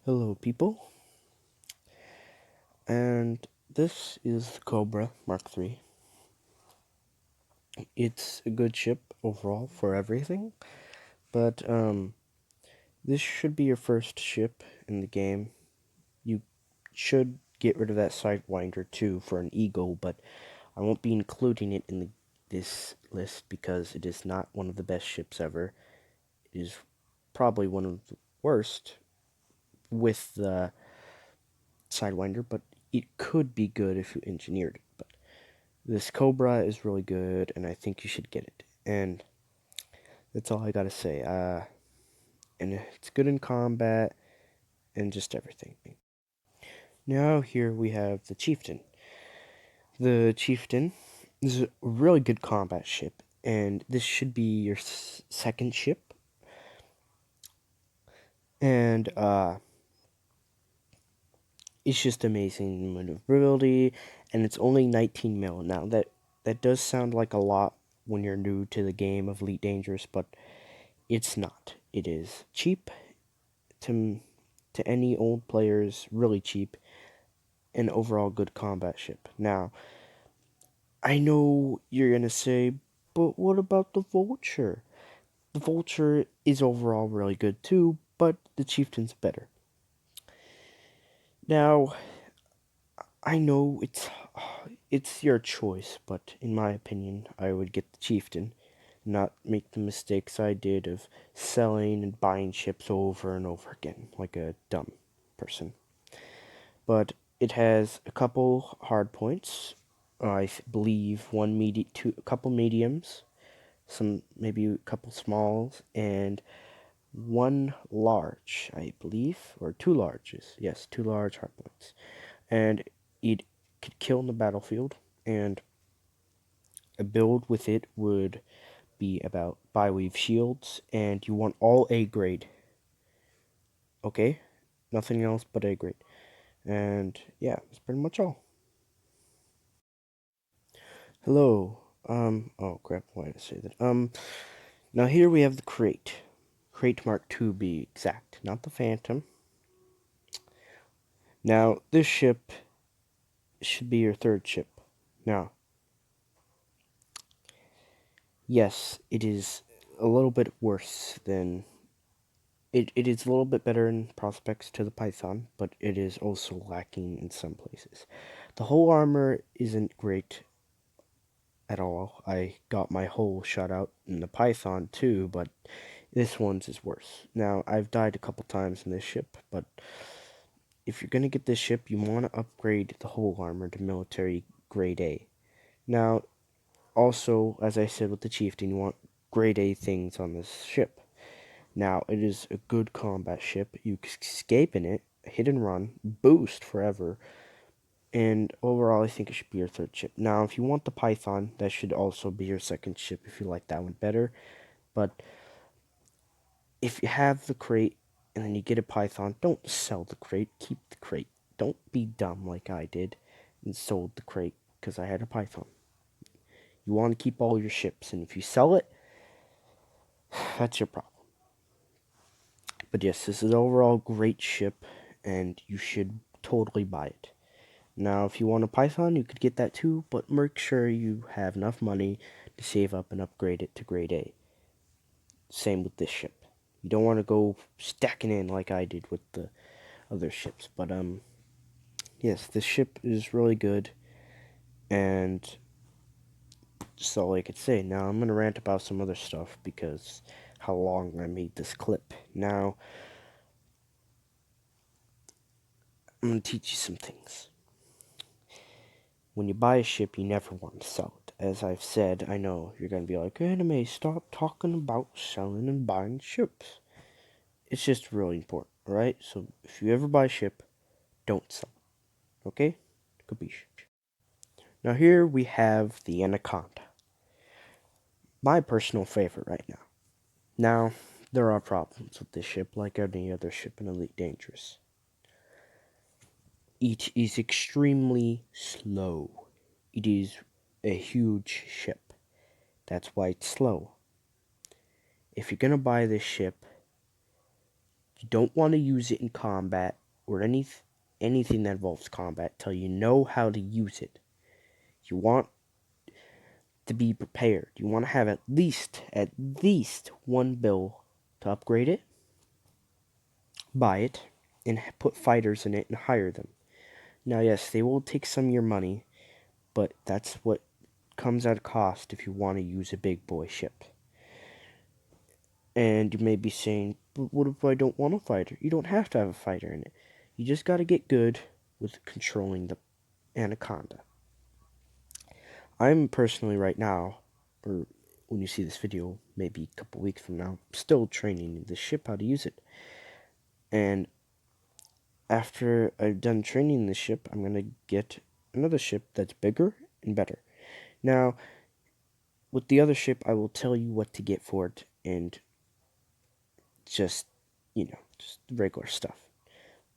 Hello, people, and this is the Cobra Mark III. It's a good ship overall for everything, but this should be your first ship in the game. You should get rid of that Sidewinder too for an Eagle, but I won't be including it in this list because it is not one of the best ships ever. It is probably one of the worst with the Sidewinder, but it could be good if you engineered it. But this Cobra is really good, and I think you should get it. And that's all I gotta say. And it's good in combat and just everything. Now here we have the Chieftain. The Chieftain is a really good combat ship, and this should be your second ship. And it's just amazing maneuverability, and it's only 19 mil. Now that does sound like a lot when you're new to the game of Elite Dangerous, but it's not. It is cheap to any old players, really cheap, and overall good combat ship. Now, I know you're gonna say, but what about the Vulture? The Vulture is overall really good too, but the Chieftain's better. Now, I know it's your choice, but in my opinion, I would get the Chieftain, not make the mistakes I did of selling and buying ships over and over again like a dumb person. But it has a couple hard points. I believe a couple mediums, some maybe a couple smalls, and one large, I believe, or two larges. Yes, two large hard points, and it could kill in the battlefield. And a build with it would be about bi-weave shields, and you want all A grade. Okay, nothing else but A grade. And yeah, that's pretty much all. Hello. Oh crap, why did I say that? Now here we have the crate. Crate Mark II be exact, not the Phantom. Now, this ship should be your third ship. Now, yes, it is a little bit worse than... It is a little bit better in prospects to the Python, but it is also lacking in some places. The whole armor isn't great at all. I got my hull shot out in the Python too, but this one's is worse. Now, I've died a couple times in this ship, but if you're going to get this ship, you want to upgrade the whole armor to military grade A. Now, also, as I said with the Chieftain, you want grade A things on this ship. Now, it is a good combat ship. You can escape in it, hit and run, boost forever, and overall, I think it should be your third ship. Now, if you want the Python, that should also be your second ship if you like that one better. But if you have the crate and then you get a Python, don't sell the crate. Keep the crate. Don't be dumb like I did and sold the crate because I had a Python. You want to keep all your ships, and if you sell it, that's your problem. But yes, this is overall great ship, and you should totally buy it. Now, if you want a Python, you could get that too, but make sure you have enough money to save up and upgrade it to grade A. Same with this ship. You don't want to go stacking in like I did with the other ships. But yes, this ship is really good, and that's all I could say. Now I'm gonna rant about some other stuff because how long I made this clip. Now I'm gonna teach you some things. When you buy a ship, you never want to sell it. As I've said, I know you're gonna be like, Anime, stop talking about selling and buying ships. It's just really important, alright? So if you ever buy a ship, don't sell it. Okay? Capiche? Now here we have the Anaconda. My personal favorite right now. Now, there are problems with this ship like any other ship in Elite Dangerous. It is extremely slow. It is a huge ship. That's why it's slow. If you're gonna buy this ship, You don't want to use it in combat or anything that involves combat till you know how to use it. You want to be prepared. You want to have at least one bill to upgrade it, buy it, and put fighters in it and hire them. Now, yes, they will take some of your money, but that's what comes at a cost if you want to use a big boy ship. And you may be saying, but what if I don't want a fighter? You don't have to have a fighter in it. You just got to get good with controlling the Anaconda. I'm personally right now, or when you see this video, maybe a couple weeks from now, still training the ship how to use it. And after I've done training the ship, I'm going to get another ship that's bigger and better. Now, with the other ship, I will tell you what to get for it and just, just regular stuff.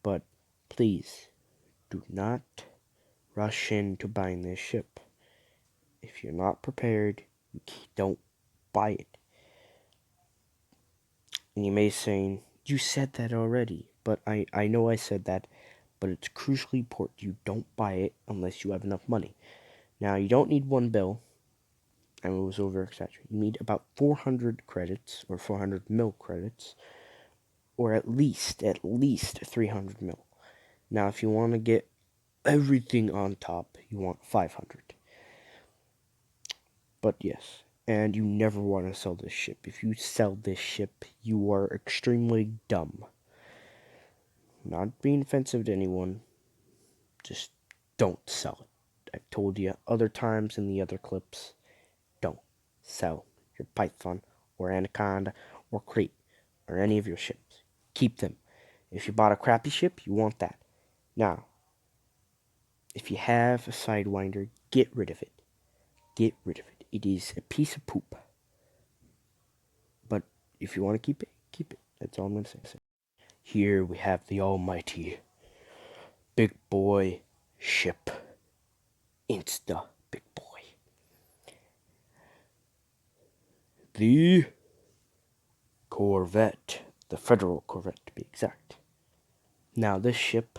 But please, do not rush into buying this ship. If you're not prepared, you don't buy it. And you may say, you said that already. But I know I said that, but it's crucially important you don't buy it unless you have enough money. Now, you don't need one bill. I was over-exaggerating. You need about 400 credits, or 400 mil credits, or at least 300 mil. Now, if you want to get everything on top, you want 500. But yes, and you never want to sell this ship. If you sell this ship, you are extremely dumb. Not being offensive to anyone, just don't sell it. I've told you other times in the other clips, don't sell your Python or Anaconda or Crete or any of your ships. Keep them. If you bought a crappy ship, you want that. Now, if you have a Sidewinder, get rid of it. Get rid of it. It is a piece of poop. But if you want to keep it, keep it. That's all I'm going to say. Here we have the almighty big boy ship. Insta big boy. The Corvette. The Federal Corvette, to be exact. Now, this ship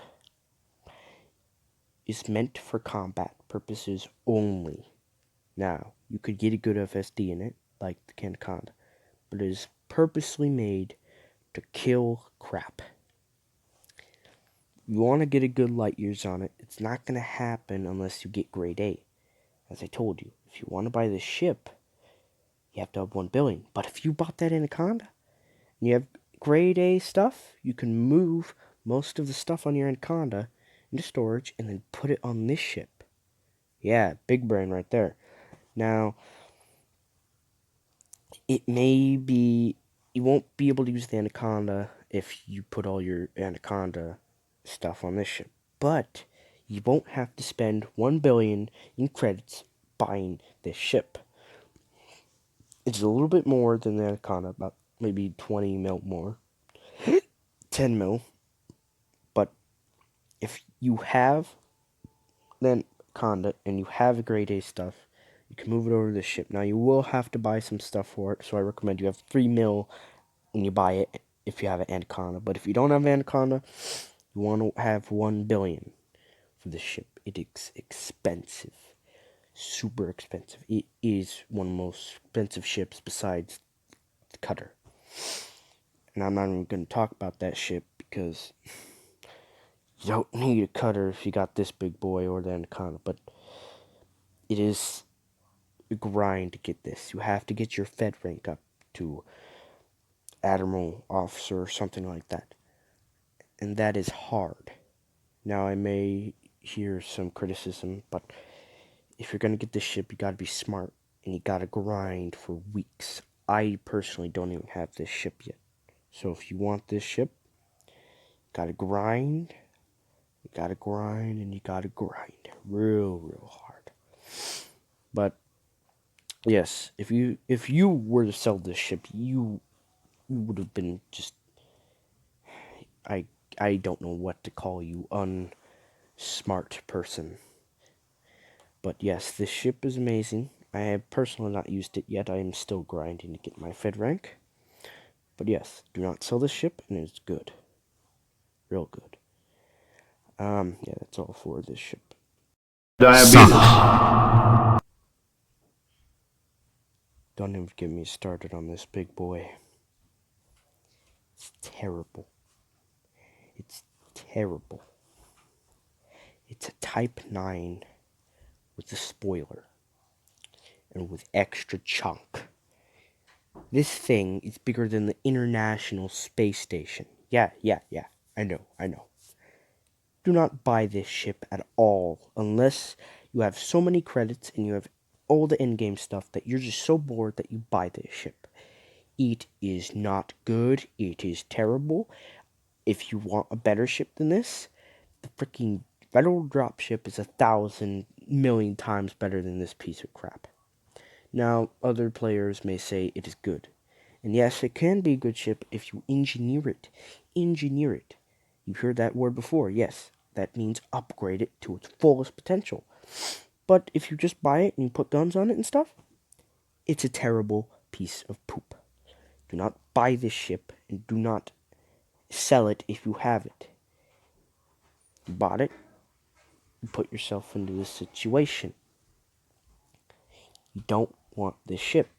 is meant for combat purposes only. Now, you could get a good FSD in it, like the Anaconda, but it is purposely made to kill crap. You want to get a good light years on it. It's not going to happen unless you get grade A. As I told you, if you want to buy this ship, you have to have 1 billion. But if you bought that Anaconda and you have grade A stuff, you can move most of the stuff on your Anaconda into storage and then put it on this ship. Yeah, big brain right there. Now, it may be, you won't be able to use the Anaconda if you put all your Anaconda stuff on this ship. But you won't have to spend 1 billion in credits buying this ship. It's a little bit more than the Anaconda, about maybe 20 mil more. 10 mil. But if you have the Anaconda and you have grade A stuff, you can move it over to this ship. Now, you will have to buy some stuff for it, so I recommend you have 3 mil when you buy it if you have an Anaconda. But if you don't have an Anaconda, you want to have 1 billion for this ship. It is expensive. Super expensive. It is one of the most expensive ships besides the Cutter. And I'm not even going to talk about that ship because you don't need a Cutter if you got this big boy or the Anaconda. But it is a grind to get this. You have to get your Fed rank up to Admiral, Officer, or something like that. And that is hard. Now, I may hear some criticism, but if you're going to get this ship, you got to be smart, and you got to grind for weeks. I personally don't even have this ship yet. So if you want this ship, you got to grind, and you got to grind real hard. But yes, if you were to sell this ship, you would have been just, I don't know what to call you, unsmart person. But yes, this ship is amazing. I have personally not used it yet. I am still grinding to get my Fed rank. But yes, do not sell this ship, and it's good. Real good. Yeah, that's all for this ship. Diabetes. Don't even get me started on this big boy. It's terrible. It's terrible. It's a Type 9 with a spoiler and with extra chunk. This thing is bigger than the International Space Station. Yeah, I know. Do not buy this ship at all unless you have so many credits and you have all the in-game stuff that you're just so bored that you buy this ship. It is not good. It is terrible. If you want a better ship than this, the freaking Federal dropship is 1,000,000,000 times better than this piece of crap. Now, other players may say it is good. And yes, it can be a good ship if you engineer it. Engineer it. You've heard that word before. Yes, that means upgrade it to its fullest potential. But if you just buy it and you put guns on it and stuff, it's a terrible piece of poop. Do not buy this ship and do not sell it if you have it. You bought it, you put yourself into this situation. You don't want this ship.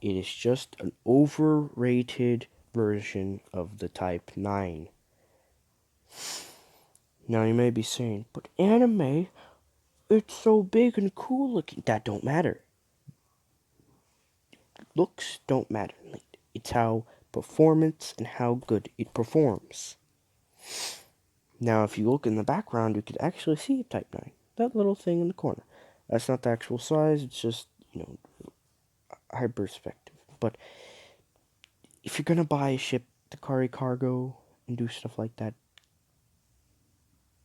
It is just an overrated version of the Type 9. Now you may be saying, but anime, it's so big and cool looking. That don't matter. Looks don't matter. It's how performance and how good it performs. Now if you look in the background, you could actually see a Type 9. That little thing in the corner. That's not the actual size, it's just, high perspective. But if you're gonna buy a ship, the Kari Cargo, and do stuff like that,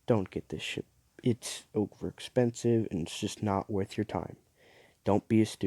don't get this ship. It's over expensive and it's just not worth your time. Don't be a student.